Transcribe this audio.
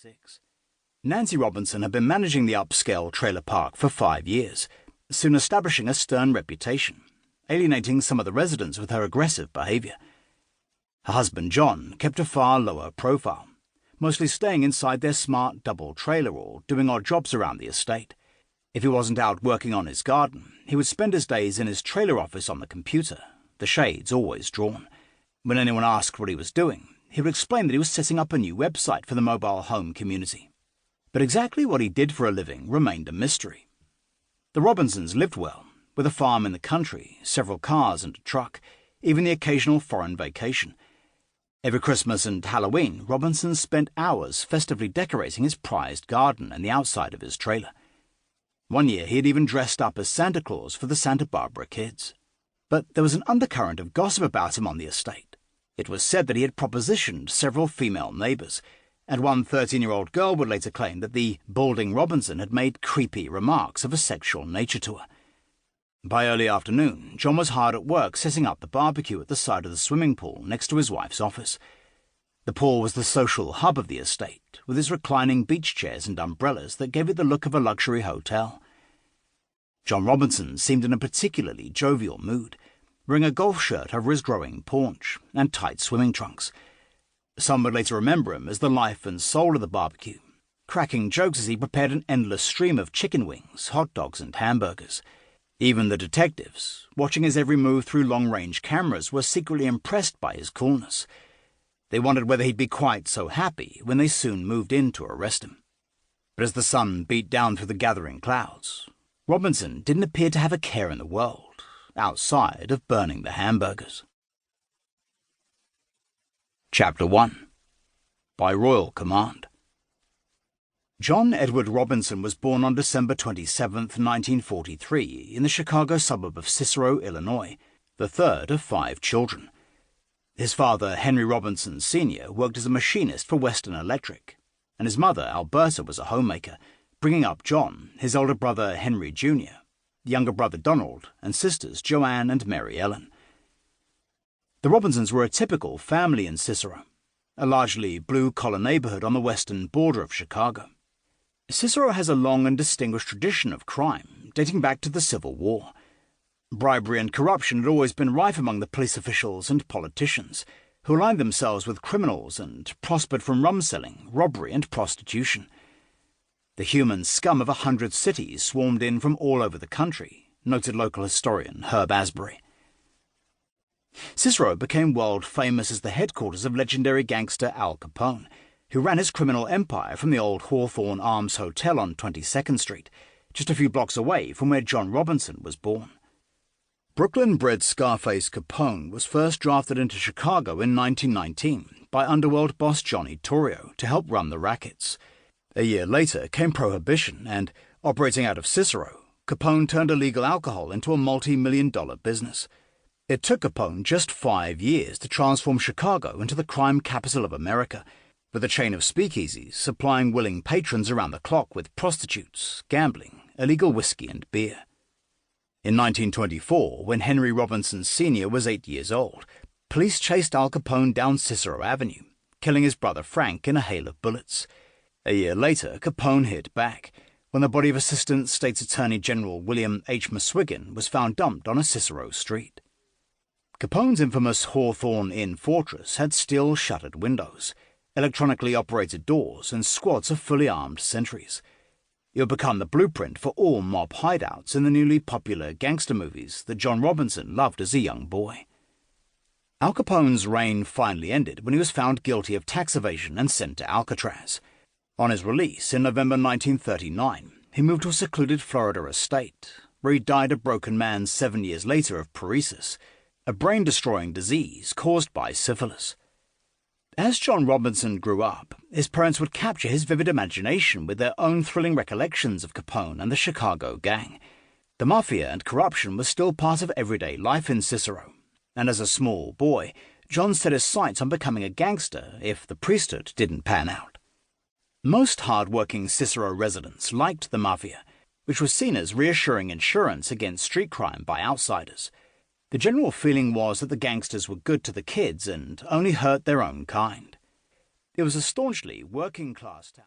1986. Nancy Robinson had been managing the upscale trailer park for 5 years, soon establishing a stern reputation, alienating some of the residents with her aggressive behaviour. Her husband John kept a far lower profile, mostly staying inside their smart double trailer or doing odd jobs around the estate. If he wasn't out working on his garden, he would spend his days in his trailer office on the computer, the shades always drawn. When anyone asked what he was doing, he would explain that he was setting up a new website for the mobile home community. But exactly what he did for a living remained a mystery. The Robinsons lived well, with a farm in the country, several cars and a truck, even the occasional foreign vacation. Every Christmas and Halloween, Robinson spent hours festively decorating his prized garden and the outside of his trailer. One year he had even dressed up as Santa Claus for the Santa Barbara kids. But there was an undercurrent of gossip about him on the estate. It was said that he had propositioned several female neighbours, and one 13-year-old girl would later claim that the balding Robinson had made creepy remarks of a sexual nature to her. By early afternoon, John was hard at work setting up the barbecue at the side of the swimming pool next to his wife's office. The pool was the social hub of the estate, with its reclining beach chairs and umbrellas that gave it the look of a luxury hotel. John Robinson seemed in a particularly jovial mood, wearing a golf shirt over his growing paunch and tight swimming trunks. Some would later remember him as the life and soul of the barbecue, cracking jokes as he prepared an endless stream of chicken wings, hot dogs and hamburgers. Even the detectives, watching his every move through long-range cameras, were secretly impressed by his coolness. They wondered whether he'd be quite so happy when they soon moved in to arrest him. But as the sun beat down through the gathering clouds, Robinson didn't appear to have a care in the world, outside of burning the hamburgers. Chapter 1. By Royal Command. John Edward Robinson was born on December 27, 1943, in the Chicago suburb of Cicero, Illinois, the third of 5 children. His father, Henry Robinson Sr., worked as a machinist for Western Electric, and his mother, Alberta, was a homemaker, bringing up John, his older brother, Henry Jr., younger brother Donald, and sisters Joanne and Mary Ellen. The Robinsons were a typical family in Cicero, a largely blue-collar neighborhood on the western border of Chicago. Cicero has a long and distinguished tradition of crime, dating back to the Civil War. Bribery and corruption had always been rife among the police officials and politicians, who aligned themselves with criminals and prospered from rum selling, robbery and prostitution. The human scum of 100 cities swarmed in from all over the country, noted local historian Herb Asbury. Cicero became world famous as the headquarters of legendary gangster Al Capone, who ran his criminal empire from the old Hawthorne Arms Hotel on 22nd Street, just a few blocks away from where John Robinson was born. Brooklyn-bred Scarface Capone was first drafted into Chicago in 1919 by underworld boss Johnny Torrio to help run the rackets. A year later came Prohibition, and, operating out of Cicero, Capone turned illegal alcohol into a multi-million-dollar business. It took Capone just 5 years to transform Chicago into the crime capital of America, with a chain of speakeasies supplying willing patrons around the clock with prostitutes, gambling, illegal whiskey and beer. In 1924, when Henry Robinson Sr. was 8 years old, police chased Al Capone down Cicero Avenue, killing his brother Frank in a hail of bullets. A year later, Capone hit back, when the body of Assistant State's Attorney General William H. Muswigin was found dumped on a Cicero street. Capone's infamous Hawthorne Inn fortress had steel shuttered windows, electronically operated doors, and squads of fully armed sentries. It would become the blueprint for all mob hideouts in the newly popular gangster movies that John Robinson loved as a young boy. Al Capone's reign finally ended when he was found guilty of tax evasion and sent to Alcatraz. On his release in November 1939, he moved to a secluded Florida estate, where he died a broken man 7 years later of paresis, a brain-destroying disease caused by syphilis. As John Robinson grew up, his parents would capture his vivid imagination with their own thrilling recollections of Capone and the Chicago gang. The mafia and corruption was still part of everyday life in Cicero, and as a small boy, John set his sights on becoming a gangster if the priesthood didn't pan out. Most hard-working Cicero residents liked the mafia, which was seen as reassuring insurance against street crime by outsiders. The general feeling was that the gangsters were good to the kids and only hurt their own kind. It was a staunchly working-class town.